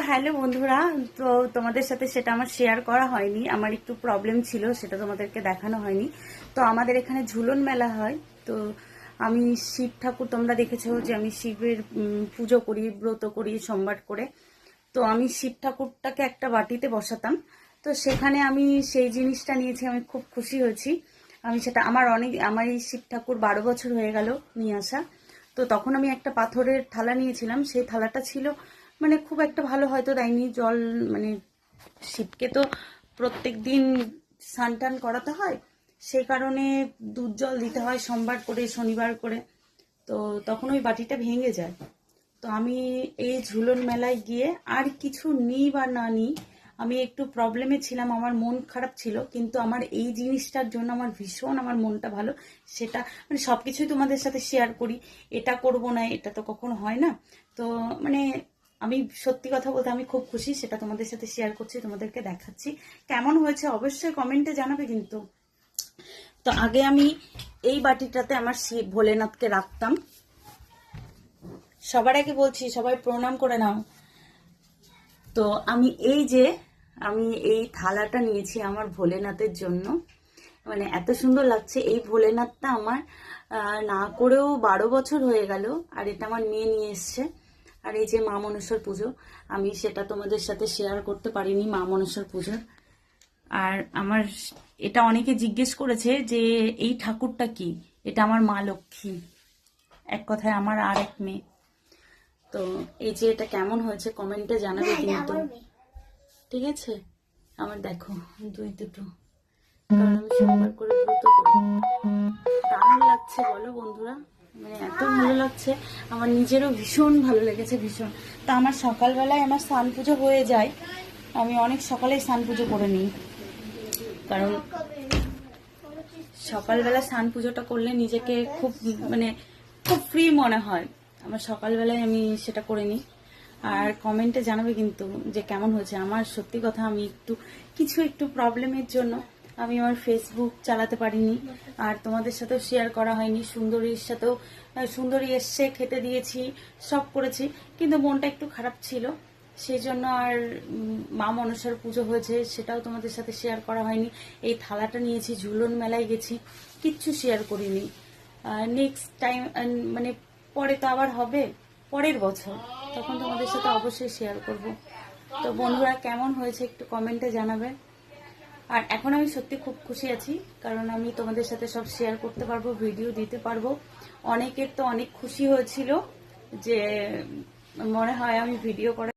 Hello বন্ধুরা, তো তোমাদের সাথে সেটা আমার শেয়ার করা হয়নি। আমার একটু প্রবলেম ছিল, সেটা তোমাদেরকে দেখানো হয়নি। তো আমাদের এখানে ঝুলন মেলা হয়। তো আমি শিব ঠাকুর, তোমরা দেখেছো যে আমি শিবের পুজো করি, ব্রত করি সোমবার করে। তো আমি শিব ঠাকুরটাকে একটা বাটিতে বসাতাম। তো সেখানে আমি সেই জিনিসটা নিয়েছি, আমি খুব খুশি হয়েছি। আমি সেটা আমার এই শিব ঠাকুর 12 বছর হয়ে গেল নিয়ে আসা। তো তখন আমি একটা পাথরের থালা নিয়েছিলাম, সেই থালাটা ছিল মানে খুব একটা ভালো হয়তো দেয়নি জল। মানে শিবকে তো প্রত্যেক দিন স্নান টান করাতে হয়, সেই কারণে দুধ জল দিতে হয় সোমবার করে শনিবার করে। তো তখন ওই বাটিটা ভেঙে যায়। তো আমি এই ঝুলন মেলায় গিয়ে আর কিছু নিই বা না নিই, আমি একটু প্রবলেমে ছিলাম, আমার মন খারাপ ছিল, কিন্তু আমার এই জিনিসটার জন্য আমার ভীষণ আমার মনটা ভালো। সেটা মানে সব কিছুই তোমাদের সাথে শেয়ার করি, এটা করব না এটা তো কখনো হয় না। তো মানে আমি সত্যি কথা বলতে আমি খুব খুশি, সেটা তোমাদের সাথে শেয়ার করছি, তোমাদেরকে দেখাচ্ছি। কেমন হয়েছে অবশ্যই কমেন্টে জানাবে কিন্তু। তো আগে আমি এই বাটিটাতে আমার শিব ভোলেনাথকে রাখতাম। সবার আগে বলছি সবাই প্রণাম করে নাও। তো আমি আমি এই থালাটা নিয়েছি আমার ভোলেনাথের জন্য। মানে এত সুন্দর লাগছে এই ভোলেনাথটা আমার না করেও 12 বছর হয়ে গেল, আর এটা আমার মেয়ে নিয়ে এসছে। আর এই যে মা মনসার পুজো, আমি সেটা তোমাদের সাথে শেয়ার করতে পারিনি মা মনসার পুজোর। আর আমার এটা অনেকে জিজ্ঞেস করেছে যে এই ঠাকুরটা কি, এটা আমার মা লক্ষ্মী, এক কথায় আমার আর এক মেয়ে। তো এই যে এটা কেমন হয়েছে কমেন্টে জানাবে কিন্তু, ঠিক আছে? আমার দেখো দুটো, কারণ আমি সোমবার করে ব্রত করি। দারুণ লাগছে বলো বন্ধুরা, মানে এত ভালো লাগছে, আমার নিজেরও ভীষণ ভালো লেগেছে, ভীষণ। তা আমার সকালবেলায় আমার স্নান পুজো হয়ে যায়, আমি অনেক সকালেই স্নান পুজো করে নিই, কারণ সকালবেলা স্নান পুজোটা করলে নিজেকে খুব মানে খুব ফ্রি মনে হয়। আমার সকালবেলায় আমি সেটা করে নিই। আর কমেন্টে জানাবে কিন্তু যে কেমন হয়েছে। আমার সত্যি কথা, আমি একটু প্রবলেমের জন্য আমি আমার ফেসবুক চালাতে পারিনি, আর তোমাদের সাথেও শেয়ার করা হয়নি। সুন্দরীর সাথেও, সুন্দরী এসছে, খেতে দিয়েছি, সব করেছি, কিন্তু মনটা একটু খারাপ ছিল, সেই জন্য। আর মা মনসার পুজো হয়েছে, সেটাও তোমাদের সাথে শেয়ার করা হয়নি। এই থালাটা নিয়েছি, ঝুলন মেলায় গেছি, কিচ্ছু শেয়ার করিনি। নেক্সট টাইম মানে পরে তো আবার হবে, পরের বছর, তখন তোমাদের সাথে অবশ্যই শেয়ার করব। তো বন্ধুরা কেমন হয়েছে একটু কমেন্টে জানাবে। আর এখন আমি সত্যি খুব খুশি আছি, কারণ আমি তোমাদের সাথে সব শেয়ার করতে পারবো, ভিডিও দিতে পারবো। অনেকের তো অনেক খুশি হয়েছিল যে মনে হয় আমি ভিডিও করে